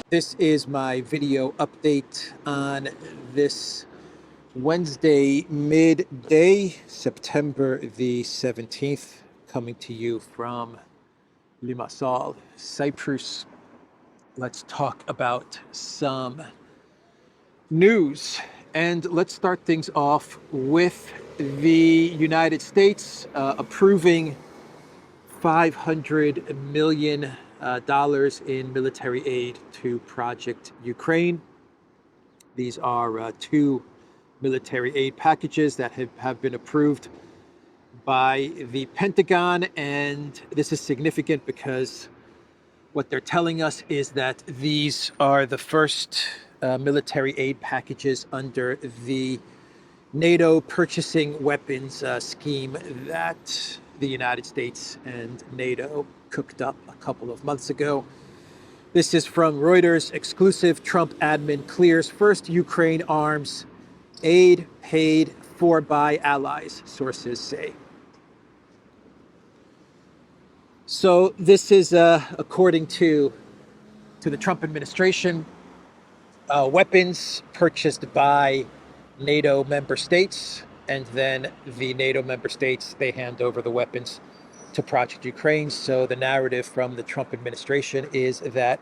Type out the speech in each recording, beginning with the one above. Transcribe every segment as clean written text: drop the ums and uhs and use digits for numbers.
This is my video update on this Wednesday midday, September the 17th, coming to you from Limassol, Cyprus. Let's talk about some news. And let's start things off with the United States approving $500 million in military aid to Project Ukraine. These are two military aid packages that have been approved by the Pentagon. And this is significant because what they're telling us is that these are the first military aid packages under the NATO purchasing weapons scheme that the United States and NATO cooked up a couple of months ago. This is from Reuters. Exclusive Trump admin clears first Ukraine arms aid paid for by allies, sources say. So this is according to the Trump administration, weapons purchased by NATO member states, and then the NATO member states, they hand over the weapons to Project Ukraine. So the narrative from the Trump administration is that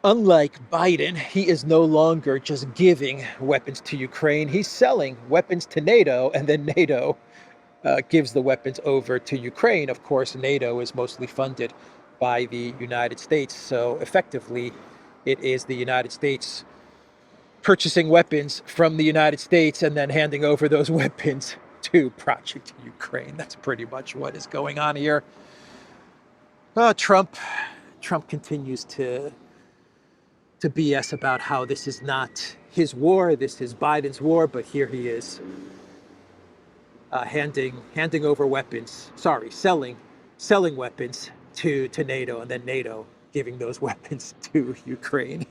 unlike Biden, he is no longer just giving weapons to Ukraine. He's selling weapons to NATO, and then NATO gives the weapons over to Ukraine. Of course, NATO is mostly funded by the United States. So effectively, it is the United States purchasing weapons from the United States and then handing over those weapons to Project Ukraine. That's pretty much what is going on here. Trump continues to BS about how this is not his war, this is Biden's war, but here he is handing over weapons, selling weapons to NATO, and then NATO giving those weapons to Ukraine.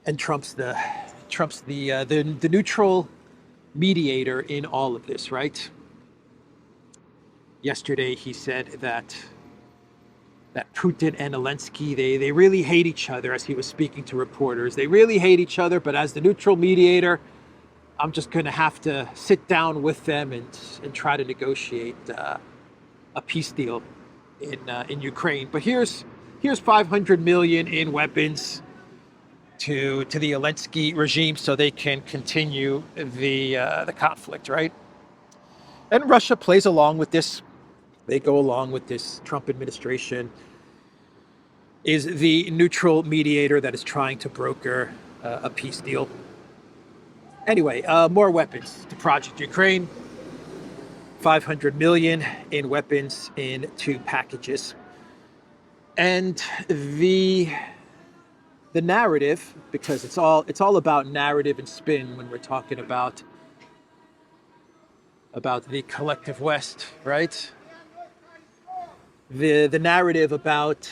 And Trump's the neutral mediator in all of this, right? Yesterday he said that Putin and Zelensky, they really hate each other, as he was speaking to reporters. They really hate each other, but as the neutral mediator, I'm just going to have to sit down with them and try to negotiate a peace deal in Ukraine. But here's $500 million in weapons to the Zelensky regime so they can continue the conflict, right? And Russia plays along with this. They go along with this. Trump administration is the neutral mediator that is trying to broker a peace deal. Anyway, more weapons to Project Ukraine. $500 million in weapons in two packages. And the narrative, because it's all about narrative and spin when we're talking about the collective West, right? The narrative about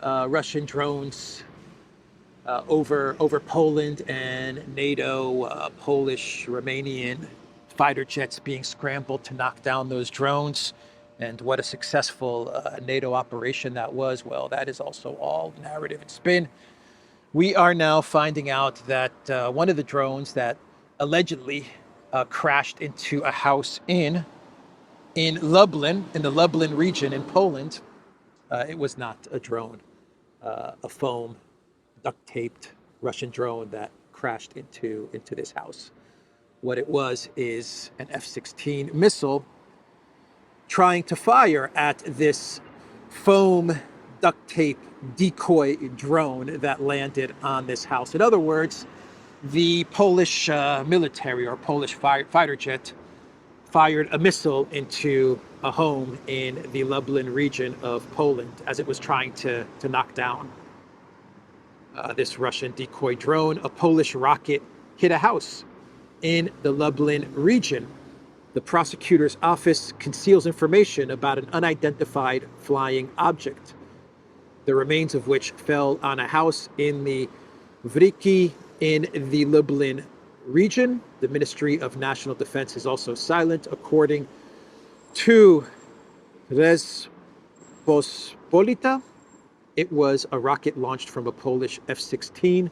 Russian drones over Poland and NATO, Polish, Romanian fighter jets being scrambled to knock down those drones, and what a successful NATO operation that was. Well, that is also all narrative and spin. We are now finding out that one of the drones that allegedly crashed into a house in Lublin, in the Lublin region in Poland, it was not a drone, a foam duct-taped Russian drone that crashed into this house. What it was is an F-16 missile trying to fire at this foam duct tape decoy drone that landed on this house. In other words, the Polish military or Polish fighter jet fired a missile into a home in the Lublin region of Poland as it was trying to knock down this Russian decoy drone. A Polish rocket hit a house in the Lublin region. The prosecutor's office conceals information about an unidentified flying object, the remains of which fell on a house in the Vriki in the Lublin region. The Ministry of National Defense is also silent, according to Rzeczpospolita. It was a rocket launched from a Polish F-16,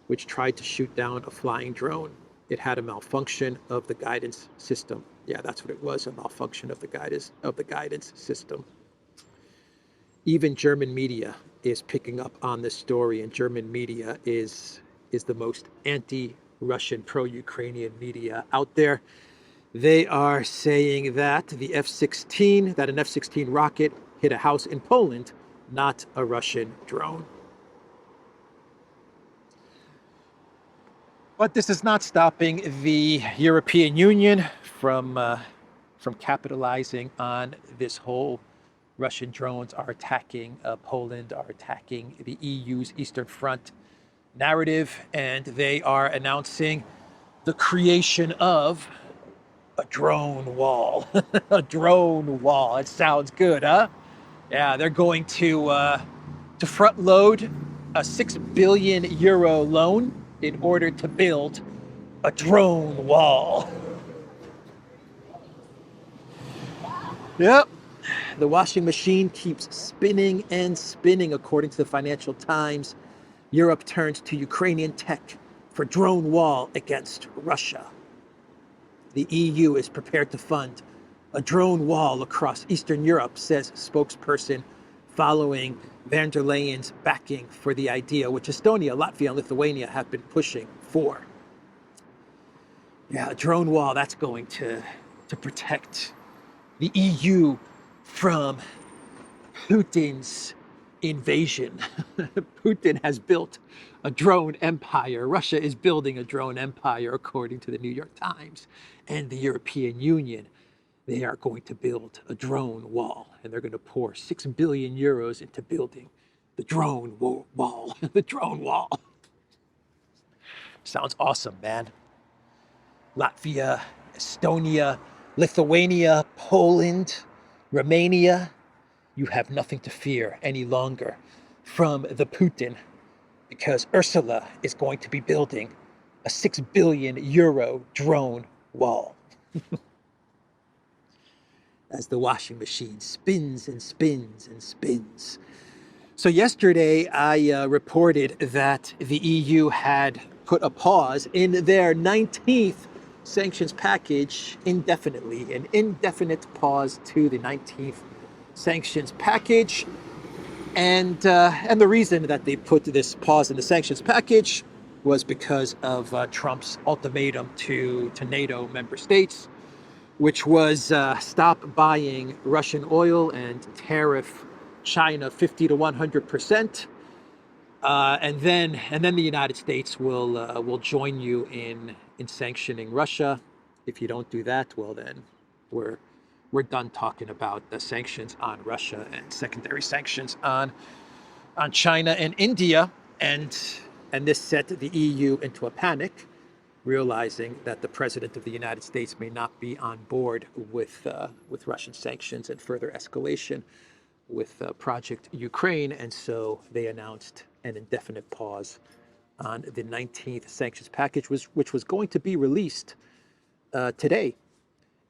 which tried to shoot down a flying drone. It had a malfunction of the guidance system. Yeah, that's what it was, a malfunction of the guidance system. Even German media is picking up on this story, and German media is the most anti-Russian, pro-Ukrainian media out there. They are saying that an F-16 rocket hit a house in Poland, not a Russian drone. But this is not stopping the European Union from capitalizing on this whole Russian drones are attacking Poland, are attacking the EU's Eastern Front narrative, and they are announcing the creation of a drone wall. A drone wall. It sounds good, huh? Yeah, they're going to front load a 6 billion euro loan in order to build a drone wall. Yep. The washing machine keeps spinning and spinning, according to the Financial Times. Europe turns to Ukrainian tech for drone wall against Russia. The EU is prepared to fund a drone wall across Eastern Europe, says spokesperson, following van der Leyen's backing for the idea, which Estonia, Latvia, and Lithuania have been pushing for. Yeah, a drone wall, that's going to protect the EU from Putin's invasion. Putin has built a drone empire. Russia is building a drone empire, according to the New York Times. And the European Union, they are going to build a drone wall. And they're going to pour 6 billion euros into building the drone wall. The drone wall. Sounds awesome, man. Latvia, Estonia, Lithuania, Poland, Romania, you have nothing to fear any longer from the Putin, because Ursula is going to be building a 6 billion euro drone wall. As the washing machine spins and spins and spins. So yesterday I reported that the EU had put a pause in their 19th sanctions package indefinitely, an indefinite pause to the 19th sanctions package. And the reason that they put this pause in the sanctions package was because of Trump's ultimatum to NATO member states, which was stop buying Russian oil and tariff China 50 to 100%. And then the United States will join you in sanctioning Russia. If you don't do that, well then we're done talking about the sanctions on Russia and secondary sanctions on China and India. And this set the EU into a panic, realizing that the president of the United States may not be on board with Russian sanctions and further escalation with Project Ukraine. And so they announced an indefinite pause on the 19th sanctions package, which was going to be released today.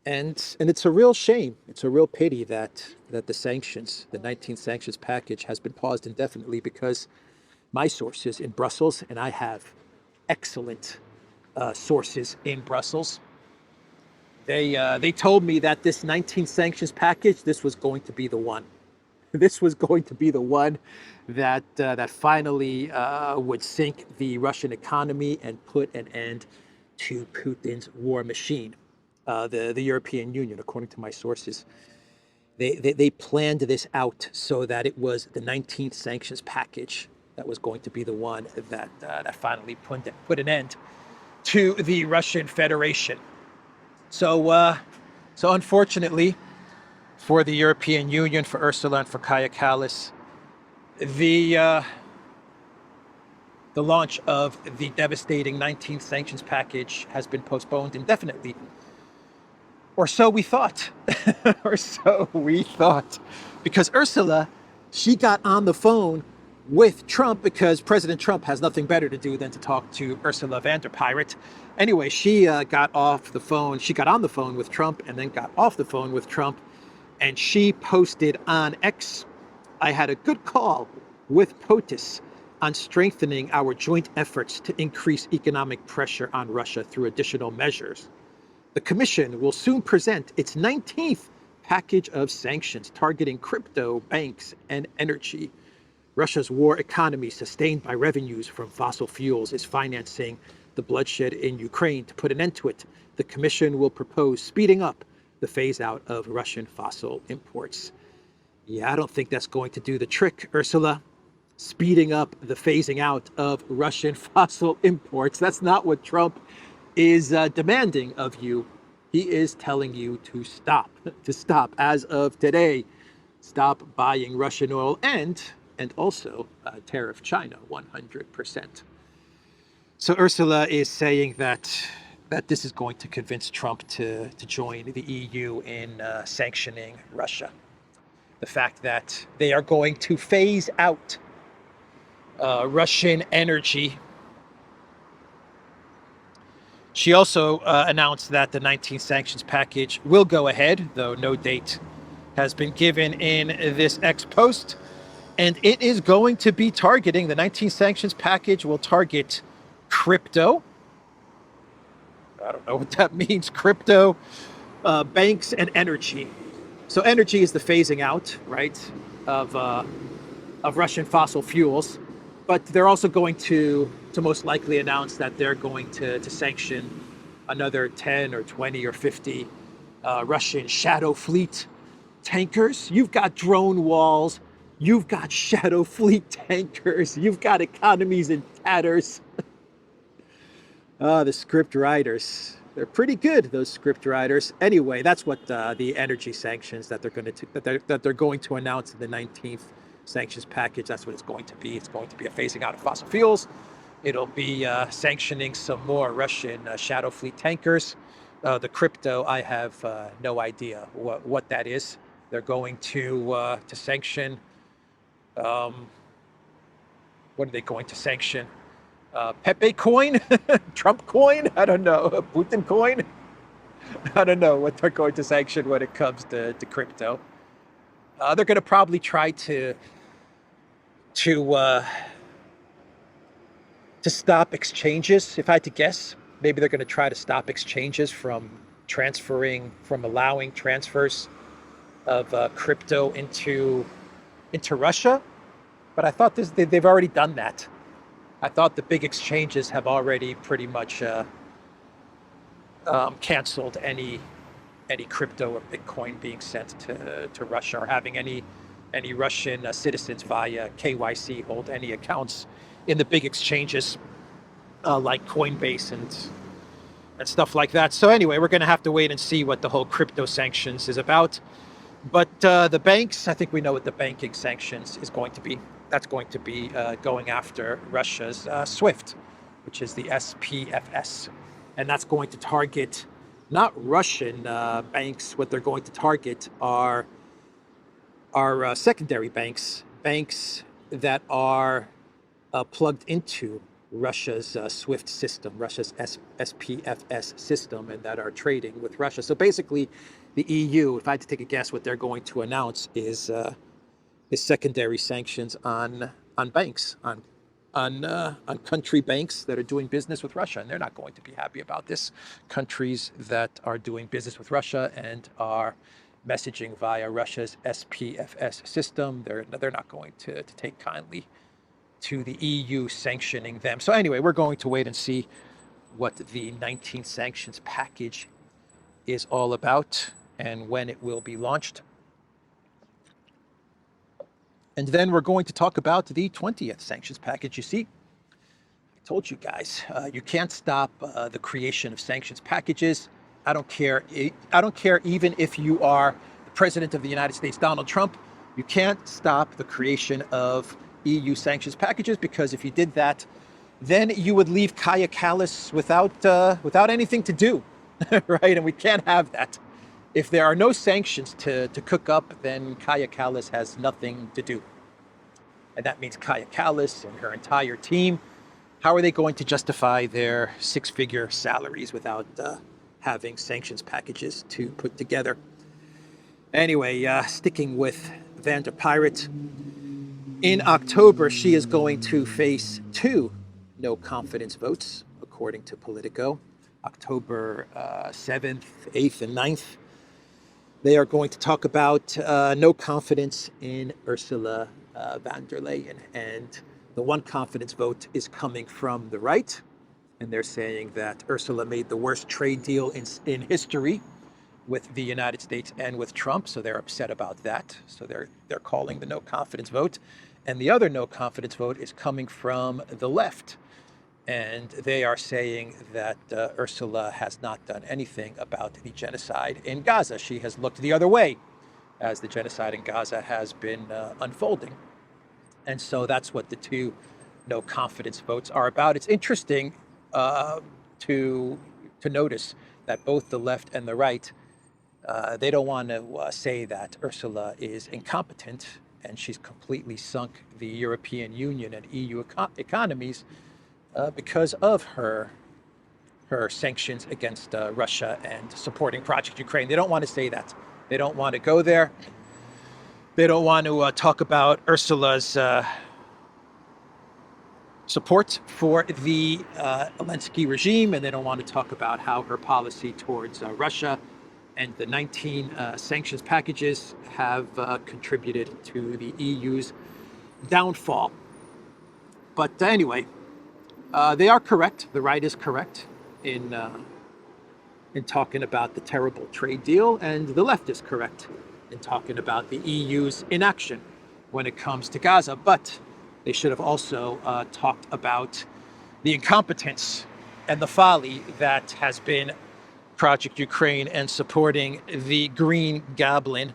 And it's a real shame. It's a real pity that the sanctions, the 19th sanctions package, has been paused indefinitely, because my sources in Brussels, and I have excellent sources in Brussels, they told me that this 19th sanctions package, this was going to be the one. This was going to be the one that finally would sink the Russian economy and put an end to Putin's war machine. The European Union, according to my sources, they planned this out so that it was the 19th sanctions package that was going to be the one that finally put an end to the Russian Federation. So unfortunately for the European Union, for Ursula and for Kaja Kallas, the launch of the devastating 19th sanctions package has been postponed indefinitely. Or so we thought. Or so we thought. Because Ursula, she got on the phone with Trump, because President Trump has nothing better to do than to talk to Ursula von der Pirate. Anyway, she got off the phone. She got on the phone with Trump and then got off the phone with Trump. And she posted on X, I had a good call with POTUS on strengthening our joint efforts to increase economic pressure on Russia through additional measures. The Commission will soon present its 19th package of sanctions targeting crypto, banks, and energy. Russia's war economy, sustained by revenues from fossil fuels, is financing the bloodshed in Ukraine. To put an end to it, the Commission will propose speeding up the phase out of Russian fossil imports. Yeah, I don't think that's going to do the trick, Ursula. Speeding up the phasing out of Russian fossil imports. That's not what Trump is demanding of you. He is telling you to stop, as of today. Stop buying Russian oil and also tariff China 100%. So Ursula is saying that this is going to convince Trump to join the EU in sanctioning Russia. The fact that they are going to phase out Russian energy. She also announced that the 19th sanctions package will go ahead, though no date has been given in this ex-post. And it is going to be targeting, the 19th sanctions package will target crypto. I don't know what that means, crypto, banks, and energy. So energy is the phasing out, right, of Russian fossil fuels. But they're also going to most likely announce that they're going to sanction another 10 or 20 or 50 Russian shadow fleet tankers. You've got drone walls. You've got shadow fleet tankers. You've got economies in tatters. The script writers. They're pretty good, those script writers. Anyway, that's what the energy sanctions that they're going to announce in the 19th sanctions package. That's what it's going to be. It's going to be a phasing out of fossil fuels. It'll be sanctioning some more Russian shadow fleet tankers. The crypto, I have no idea what that is. They're going to sanction. What are they going to sanction? Pepe coin, Trump coin. I don't know. Putin coin. I don't know what they're going to sanction when it comes to crypto. They're going to probably try to stop exchanges, if I had to guess. Maybe they're going to try to stop exchanges from allowing transfers of crypto into Russia. But I thought they've already done that. I thought the big exchanges have already pretty much canceled any crypto or Bitcoin being sent to Russia, or having any Russian citizens via KYC hold any accounts in the big exchanges like Coinbase and stuff like that. So anyway, we're going to have to wait and see what the whole crypto sanctions is about. But the banks, I think we know what the banking sanctions is going to be. That's going to be going after Russia's SWIFT, which is the SPFS. And that's going to target not Russian banks. What they're going to target are secondary banks that are plugged into Russia's SWIFT system, Russia's SPFS system, and that are trading with Russia. So basically, the EU, if I had to take a guess, what they're going to announce is secondary sanctions on banks, on country banks that are doing business with Russia, and they're not going to be happy about this. Countries that are doing business with Russia and are messaging via Russia's SPFS system, they're not going to take kindly to the EU sanctioning them. So anyway, we're going to wait and see what the 19th sanctions package is all about and when it will be launched. And then we're going to talk about the 20th sanctions package. You see, I told you guys, you can't stop the creation of sanctions packages. I don't care even if you are the President of the United States, Donald Trump. You can't stop the creation of EU sanctions packages, because if you did that, then you would leave Kaja Kallas without anything to do, right? And we can't have that. If there are no sanctions to cook up, then Kaja Kallas has nothing to do. And that means Kaja Kallas and her entire team, how are they going to justify their six-figure salaries without having sanctions packages to put together? Anyway, sticking with Vander Pirate, In October, she is going to face two no confidence votes, according to Politico. October 7th, 8th, and 9th. They are going to talk about no confidence in Ursula von der Leyen. And the one confidence vote is coming from the right. And they're saying that Ursula made the worst trade deal in history with the United States and with Trump. So they're upset about that. So they're calling the no confidence vote. And the other no confidence vote is coming from the left. And they are saying that Ursula has not done anything about the genocide in Gaza. She has looked the other way as the genocide in Gaza has been unfolding. And so that's what the two no confidence votes are about. It's interesting to notice that both the left and the right, they don't want to say that Ursula is incompetent and she's completely sunk the European Union and EU economies because of her sanctions against Russia and supporting Project Ukraine. They don't want to say that. They don't want to go there. They don't want to talk about Ursula's support for the Zelensky regime, and they don't want to talk about how her policy towards Russia and the 19 sanctions packages have contributed to the EU's downfall. But anyway, they are correct. The right is correct in talking about the terrible trade deal, and the left is correct in talking about the EU's inaction when it comes to Gaza. But they should have also talked about the incompetence and the folly that has been Project Ukraine and supporting the Green Goblin,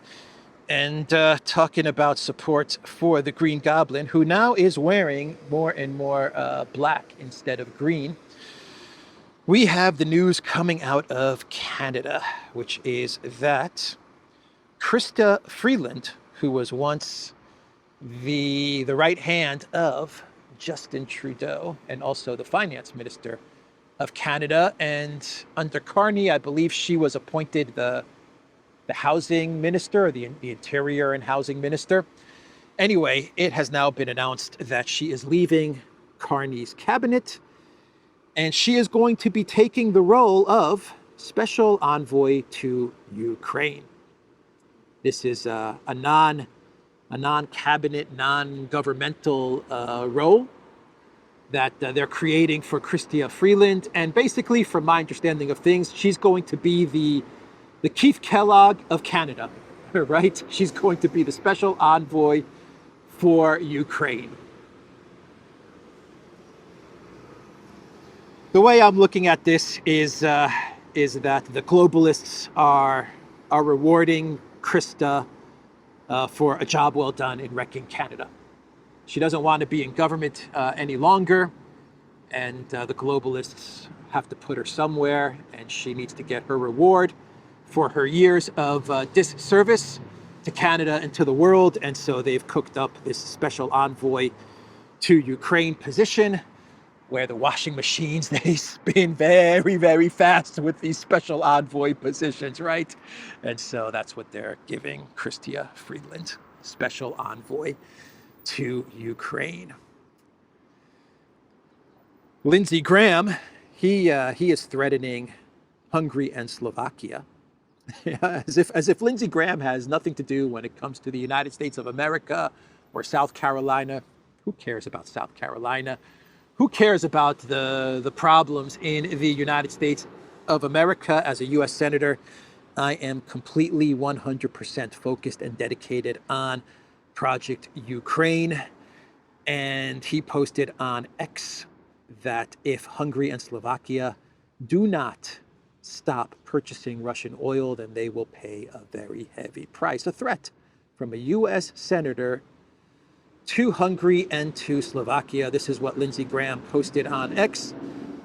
and talking about support for the Green Goblin, who now is wearing more and more black instead of green. We have the news coming out of Canada, which is that Chrystia Freeland, who was once the right hand of Justin Trudeau and also the finance minister of Canada, and under Carney, I believe she was appointed the housing minister, or the interior and housing minister. Anyway, it has now been announced that she is leaving Carney's cabinet, and she is going to be taking the role of special envoy to Ukraine. This is a non-cabinet, non-governmental role that they're creating for Chrystia Freeland. And basically, from my understanding of things, she's going to be the Keith Kellogg of Canada, right? She's going to be the special envoy for Ukraine. The way I'm looking at this is that the globalists are rewarding Chrystia for a job well done in wrecking Canada. She doesn't want to be in government any longer, and the globalists have to put her somewhere, and she needs to get her reward for her years of disservice to Canada and to the world. And so they've cooked up this special envoy to Ukraine position, where the washing machines, they spin very, very fast with these special envoy positions, right? And so that's what they're giving Chrystia Freeland, special envoy to Ukraine. Lindsey Graham, he is threatening Hungary and Slovakia, as if Lindsey Graham has nothing to do when it comes to the United States of America or South Carolina. Who cares about South Carolina? Who cares about the problems in the United States of America? As a U.S. Senator, I am completely 100% focused and dedicated on Project Ukraine. And he posted on X that if Hungary and Slovakia do not stop purchasing Russian oil, then they will pay a very heavy price. A threat from a U.S. Senator to Hungary and to Slovakia. This is what Lindsey Graham posted on X.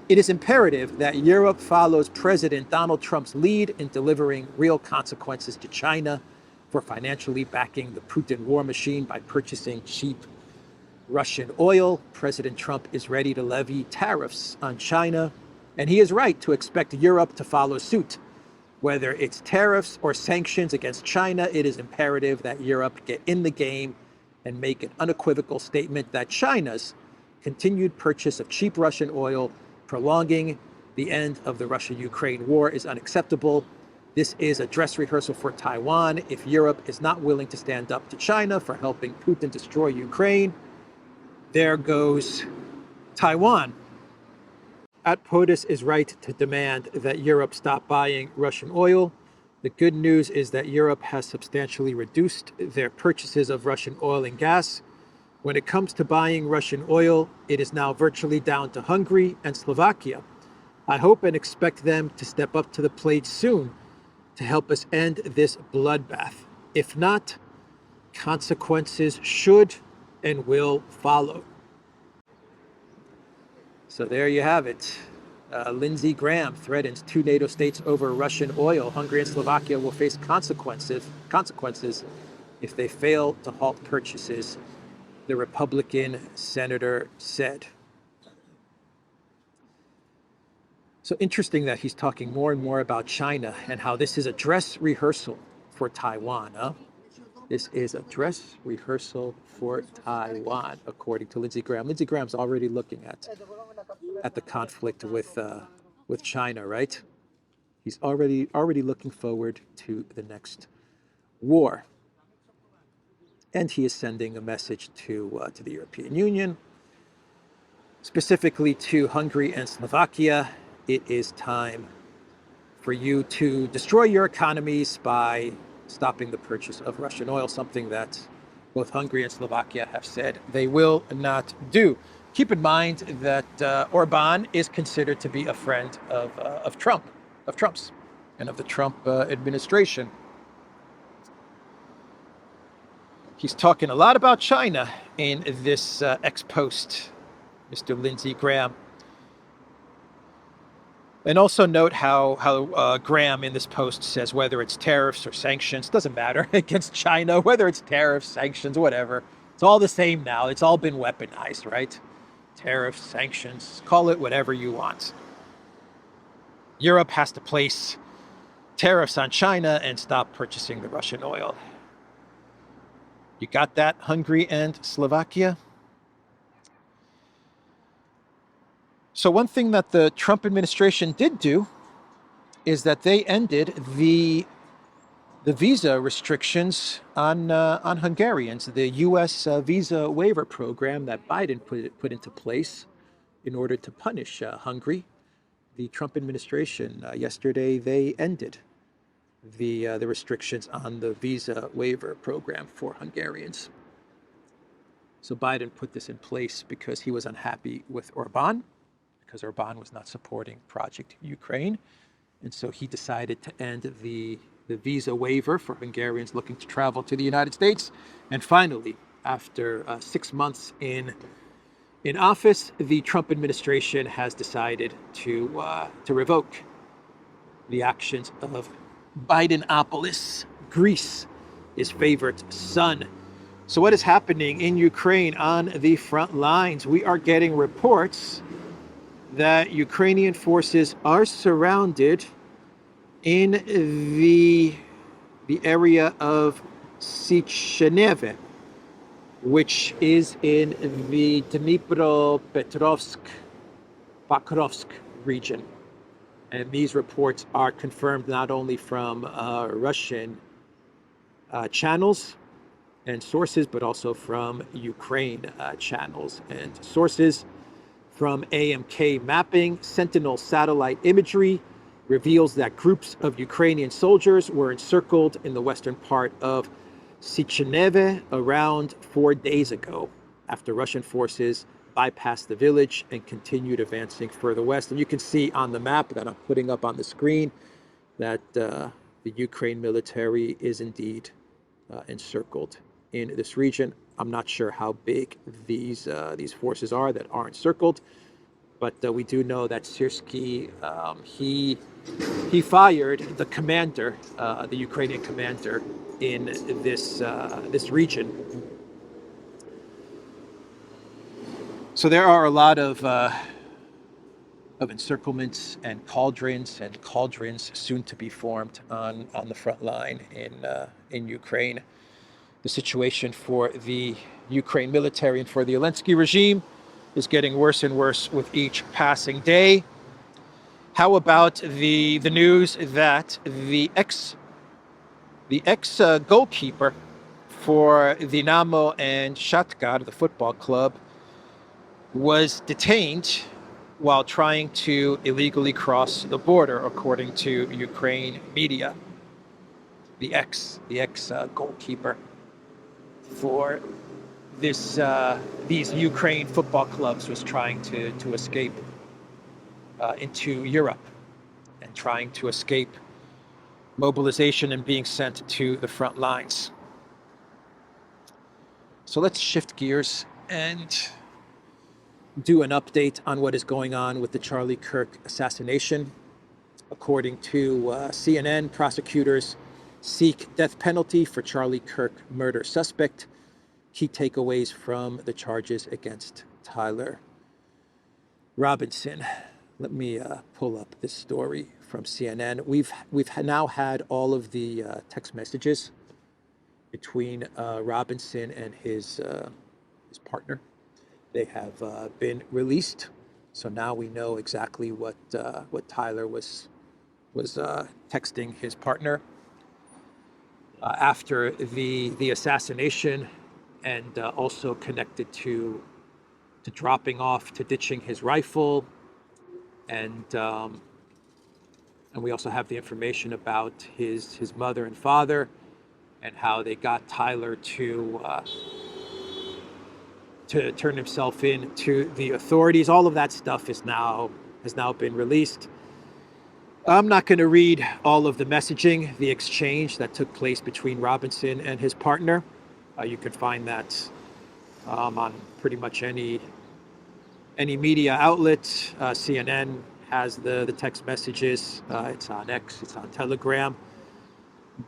It is imperative that Europe follows President Donald Trump's lead in delivering real consequences to China for financially backing the Putin war machine by purchasing cheap Russian oil. President Trump is ready to levy tariffs on China, and he is right to expect Europe to follow suit. Whether it's tariffs or sanctions against China, it is imperative that Europe get in the game and make an unequivocal statement that China's continued purchase of cheap Russian oil, prolonging the end of the Russia-Ukraine war, is unacceptable. This is a dress rehearsal for Taiwan. If Europe is not willing to stand up to China for helping Putin destroy Ukraine, there goes Taiwan. At POTUS is right to demand that Europe stop buying Russian oil. The good news is that Europe has substantially reduced their purchases of Russian oil and gas. When it comes to buying Russian oil, it is now virtually down to Hungary and Slovakia. I hope and expect them to step up to the plate soon to help us end this bloodbath. If not, consequences should and will follow. So there you have it. Lindsey Graham threatens 2 NATO states over Russian oil. Hungary and Slovakia will face consequences if they fail to halt purchases, the Republican senator said. So interesting that he's talking more and more about China and how this is a dress rehearsal for Taiwan. This is a dress rehearsal for Taiwan, according to Lindsey Graham. Lindsey Graham's already looking at the conflict with China, right? He's already looking forward to the next war, and he is sending a message to the European Union, specifically to Hungary and Slovakia. It is time for you to destroy your economies by stopping the purchase of Russian oil, something that both Hungary and Slovakia have said they will not do. Keep in mind that Orbán is considered to be a friend of Trump's, and of the Trump administration. He's talking a lot about China in this ex-post, Mr. Lindsey Graham. And also note how Graham in this post says whether it's tariffs or sanctions, doesn't matter, against China, whether it's tariffs, sanctions, whatever. It's all the same now. It's all been weaponized, right? Tariffs, sanctions, call it whatever you want. Europe has to place tariffs on China and stop purchasing the Russian oil. You got that, Hungary and Slovakia? So one thing that the Trump administration did do is that they ended the visa restrictions on Hungarians, the U.S. visa waiver program that Biden put into place in order to punish Hungary. The Trump administration yesterday, they ended the restrictions on the visa waiver program for Hungarians. So Biden put this in place because he was unhappy with Orbán, because Orbán was not supporting Project Ukraine. And so he decided to end the visa waiver for Hungarians looking to travel to the United States. And finally, after 6 months in office, the Trump administration has decided to revoke the actions of Bidenopolis, Greece, his favorite son. So what is happening in Ukraine on the front lines? We are getting reports that Ukrainian forces are surrounded in the area of Sicheneve, which is in the Dnipropetrovsk-Pokrovsk region. And these reports are confirmed not only from Russian channels and sources, but also from Ukraine channels and sources. From AMK mapping, Sentinel satellite imagery reveals that groups of Ukrainian soldiers were encircled in the western part of Sicheneve around 4 days ago, after Russian forces bypassed the village and continued advancing further west. And you can see on the map that I'm putting up on the screen that the Ukraine military is indeed encircled in this region. I'm not sure how big these forces are that are encircled, but we do know that Syrskyi, he fired the commander, the Ukrainian commander in this region. So there are a lot of encirclements and cauldrons soon to be formed on the front line in Ukraine. The situation for the Ukraine military and for the Zelensky regime is getting worse and worse with each passing day. How about the news that the ex goalkeeper for Dinamo and Shakhtar, the football club, was detained while trying to illegally cross the border, according to Ukraine media. The ex goalkeeper for these Ukraine football clubs was trying to escape into Europe and trying to escape mobilization and being sent to the front lines. So let's shift gears and do an update on what is going on with the Charlie Kirk assassination. According to CNN, prosecutors seek death penalty for Charlie Kirk murder suspect. Key takeaways from the charges against Tyler Robinson. Let me pull up this story from CNN. We've now had all of the text messages between Robinson and his partner. They have been released, so now we know exactly what Tyler was texting his partner after the assassination, and also connected to dropping off, to ditching his rifle, and we also have the information about his mother and father, and how they got Tyler to turn himself in to the authorities. All of that stuff has now been released. I'm not going to read all of the messaging, the exchange that took place between Robinson and his partner. You can find that on pretty much any media outlet. CNN has the text messages. It's on X, it's on Telegram.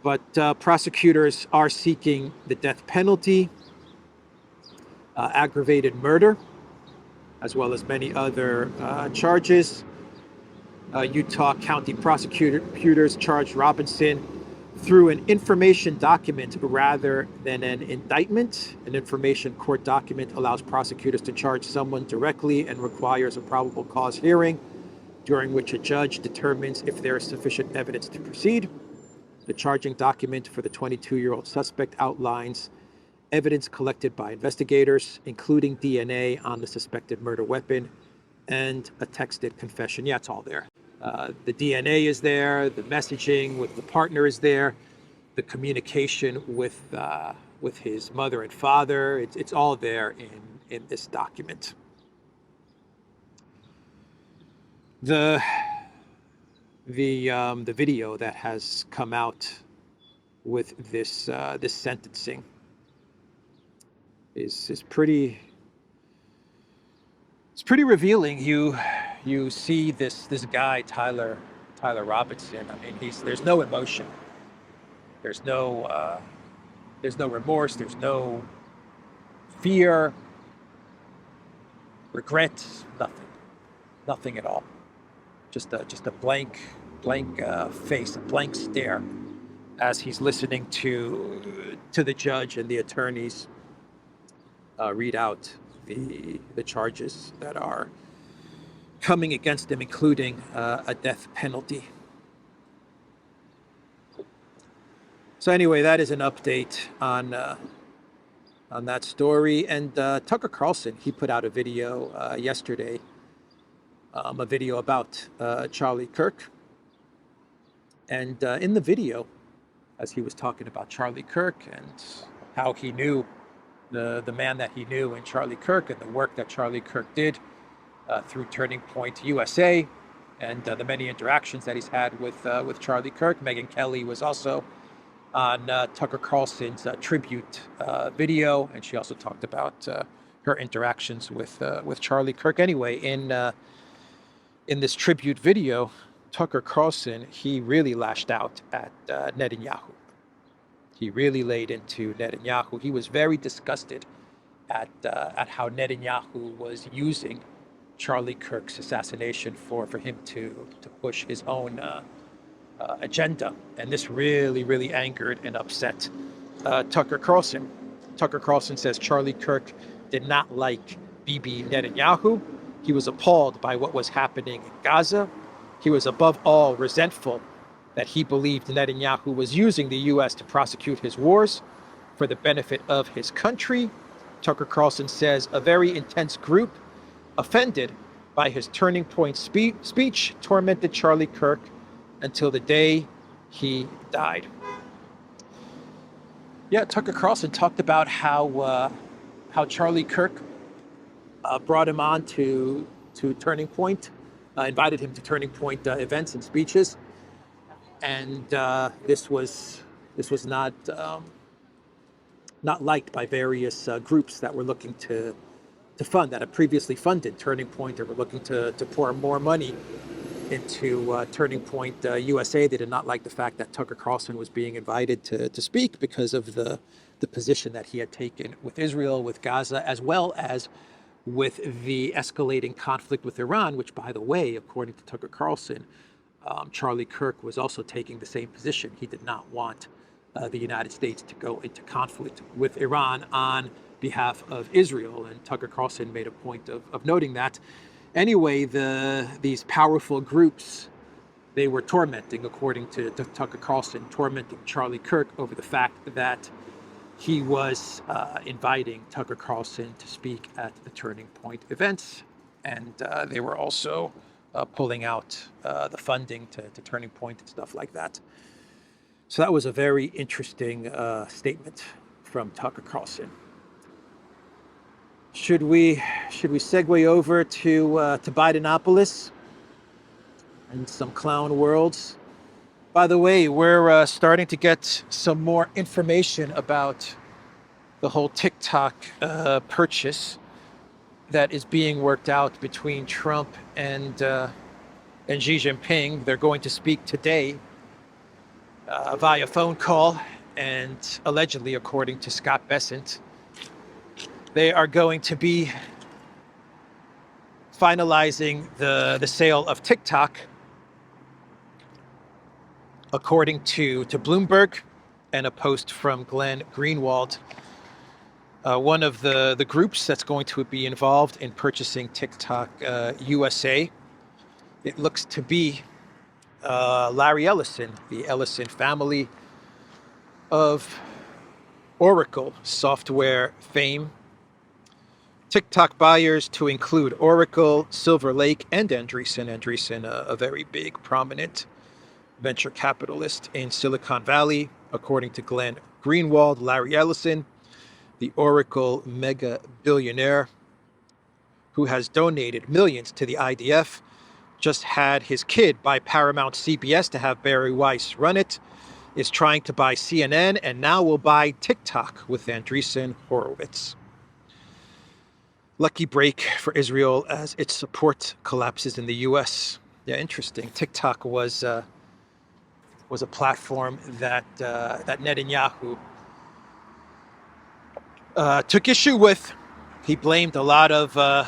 But prosecutors are seeking the death penalty, aggravated murder, as well as many other charges. Utah County prosecutors charged Robinson through an information document rather than an indictment. An information court document allows prosecutors to charge someone directly and requires a probable cause hearing, during which a judge determines if there is sufficient evidence to proceed. The charging document for the 22-year-old suspect outlines evidence collected by investigators, including DNA on the suspected murder weapon and a texted confession. Yeah, it's all there. The DNA is there, the messaging with the partner is there, the communication with his mother and father, it's all there in this document. The video that has come out with this sentencing is pretty. It's pretty revealing. You see this guy Tyler Robinson. I mean, there's no emotion. There's no remorse. There's no fear, regret. Nothing at all. Just a blank face, a blank stare, as he's listening to the judge and the attorneys read out the charges that are coming against him, including a death penalty. So anyway, that is an update on that story. And Tucker Carlson, he put out a video yesterday, a video about Charlie Kirk. And in the video, as he was talking about Charlie Kirk and how he knew the man that he knew in Charlie Kirk and the work that Charlie Kirk did through Turning Point USA, and the many interactions that he's had with Charlie Kirk. Megyn Kelly was also on Tucker Carlson's tribute video, and she also talked about her interactions with Charlie Kirk. Anyway, in this tribute video, Tucker Carlson, he really lashed out at Netanyahu. He really laid into Netanyahu. He was very disgusted at how Netanyahu was using Charlie Kirk's assassination for him to push his own agenda. And this really, really angered and upset Tucker Carlson. Tucker Carlson says Charlie Kirk did not like Bibi Netanyahu. He was appalled by what was happening in Gaza. He was above all resentful that he believed Netanyahu was using the U.S. to prosecute his wars for the benefit of his country. Tucker Carlson says a very intense group, offended by his turning point speech, tormented Charlie Kirk until the day he died. Yeah, Tucker Carlson talked about how Charlie Kirk brought him on to Turning Point, invited him to Turning Point events and speeches, and this was not liked by various groups that were looking to fund, that had previously funded Turning Point, or were looking to pour more money into Turning Point USA. They did not like the fact that Tucker Carlson was being invited to speak because of the position that he had taken with Israel, with Gaza, as well as with the escalating conflict with Iran, which, by the way, according to Tucker Carlson, Charlie Kirk was also taking the same position. He did not want the United States to go into conflict with Iran on behalf of Israel, and Tucker Carlson made a point of noting that. Anyway, these powerful groups, they were tormenting, according to Tucker Carlson, tormenting Charlie Kirk over the fact that he was inviting Tucker Carlson to speak at the Turning Point events, and they were also pulling out the funding to Turning Point and stuff like that. So that was a very interesting statement from Tucker Carlson. Should we segue over to Bidenopolis and some clown worlds? By the way, we're starting to get some more information about the whole TikTok purchase that is being worked out between Trump and Xi Jinping. They're going to speak today via phone call, and allegedly, according to Scott Bessent, they are going to be finalizing the sale of TikTok, according to Bloomberg and a post from Glenn Greenwald, one of the groups that's going to be involved in purchasing TikTok USA. It looks to be Larry Ellison, the Ellison family of Oracle software fame. TikTok buyers to include Oracle, Silver Lake, and Andreessen. Andreessen, a very big, prominent venture capitalist in Silicon Valley. According to Glenn Greenwald, Larry Ellison, the Oracle mega billionaire who has donated millions to the IDF, just had his kid buy Paramount CBS to have Barry Weiss run it, is trying to buy CNN, and now will buy TikTok with Andreessen Horowitz. Lucky break for Israel as its support collapses in the U.S. Yeah, interesting. TikTok was a platform that Netanyahu took issue with. He blamed a lot of the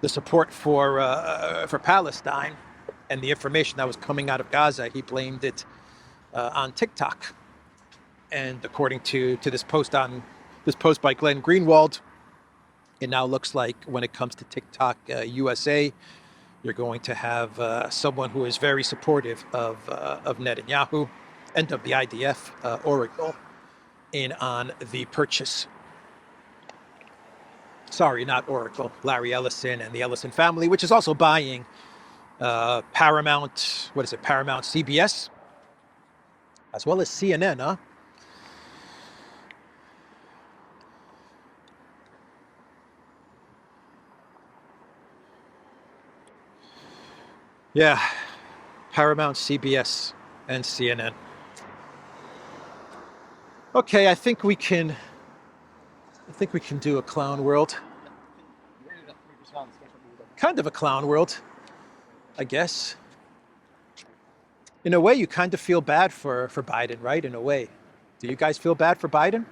support for Palestine and the information that was coming out of Gaza. He blamed it on TikTok. And according to this post by Glenn Greenwald, it now looks like when it comes to TikTok USA, you're going to have someone who is very supportive of Netanyahu and of the IDF, Oracle, in on the purchase. Sorry, not Oracle, Larry Ellison and the Ellison family, which is also buying Paramount CBS, as well as CNN, huh? Yeah, Paramount, CBS, and CNN. Okay, I think we can do a clown world. Kind of a clown world, I guess. In a way, you kind of feel bad for Biden, right? In a way. Do you guys feel bad for Biden?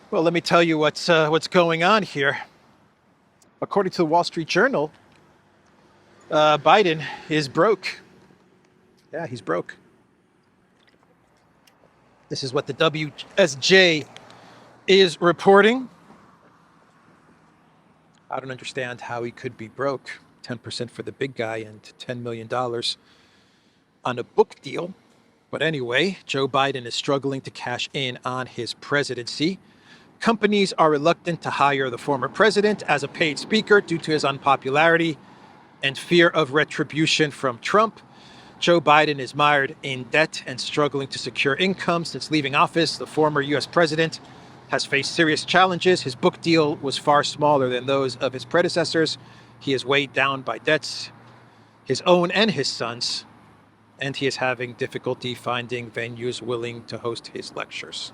Well, let me tell you what's going on here. According to the Wall Street Journal, Biden is broke. Yeah, he's broke. This is what the WSJ is reporting. I don't understand how he could be broke. 10% for the big guy and $10 million on a book deal. But anyway, Joe Biden is struggling to cash in on his presidency. Companies are reluctant to hire the former president as a paid speaker due to his unpopularity and fear of retribution from Trump. Joe Biden is mired in debt and struggling to secure income since leaving office. The former U.S. president has faced serious challenges. His book deal was far smaller than those of his predecessors. He is weighed down by debts, his own and his son's, and he is having difficulty finding venues willing to host his lectures.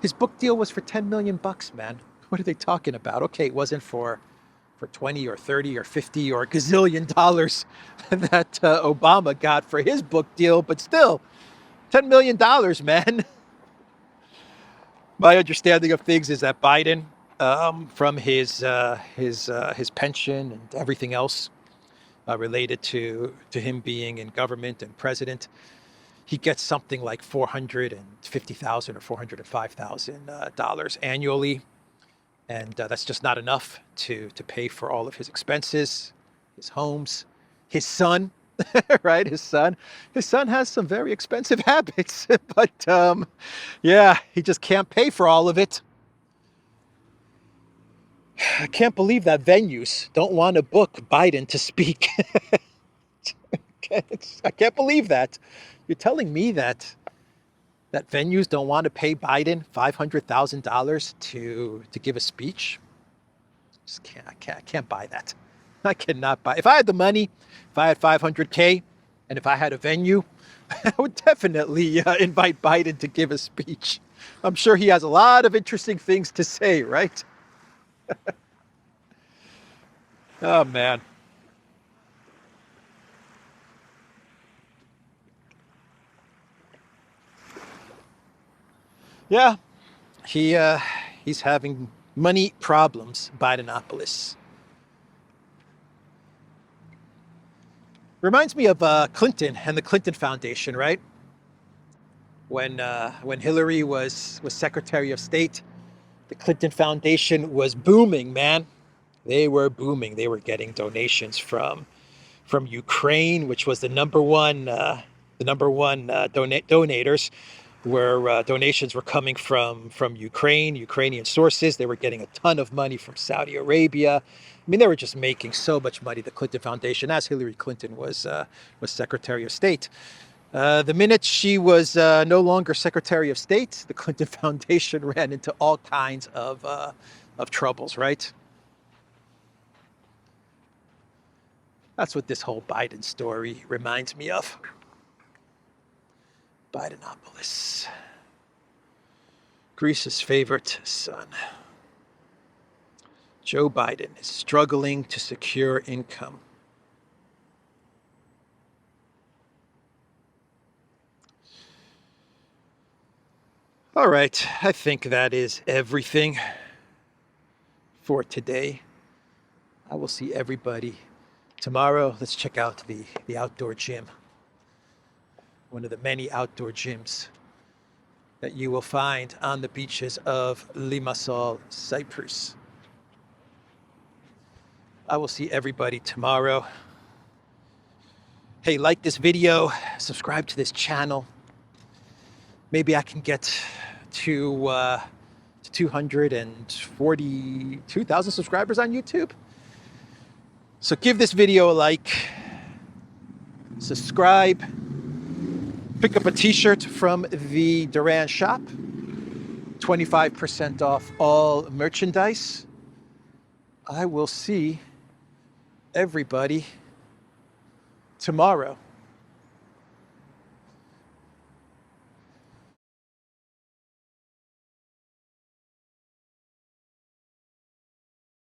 His book deal was for 10 million bucks, man. What are they talking about? Okay, it wasn't for 20 or 30 or 50 or a gazillion dollars that Obama got for his book deal, but still, $10 million, man. My understanding of things is that Biden, from his pension and everything else related to him being in government and president, he gets something like $450,000 or $405,000 annually. And that's just not enough to pay for all of his expenses, his homes, his son, right? His son has some very expensive habits, but yeah, he just can't pay for all of it. I can't believe that venues don't want to book Biden to speak. I can't believe that. You're telling me that venues don't want to pay Biden $500,000 to give a speech? I can't buy that. I cannot buy. If I had the money, if I had $500K, and if I had a venue, I would definitely invite Biden to give a speech. I'm sure he has a lot of interesting things to say, right? Oh, man. Yeah, he's having money problems, Bidenopolis. Reminds me of Clinton and the Clinton Foundation, right? When Hillary was Secretary of State, the Clinton Foundation was booming, man. They were booming. They were getting donations from Ukraine, which was the number one donators. Where donations were coming from Ukrainian sources. They were getting a ton of money from Saudi Arabia. I mean, they were just making so much money, the Clinton Foundation, as Hillary Clinton was Secretary of State. The minute she was no longer Secretary of State, the Clinton Foundation ran into all kinds of troubles, right? That's what this whole Biden story reminds me of. Bidenopolis. Greece's favorite son. Joe Biden is struggling to secure income. All right, I think that is everything for today. I will see everybody tomorrow. Let's check out the outdoor gym. One of the many outdoor gyms that you will find on the beaches of Limassol, Cyprus. I will see everybody tomorrow. Hey, like this video, subscribe to this channel. Maybe I can get to 242,000 subscribers on YouTube. So give this video a like, subscribe, pick up a t-shirt from the Duran shop, 25% off all merchandise. I will see everybody tomorrow.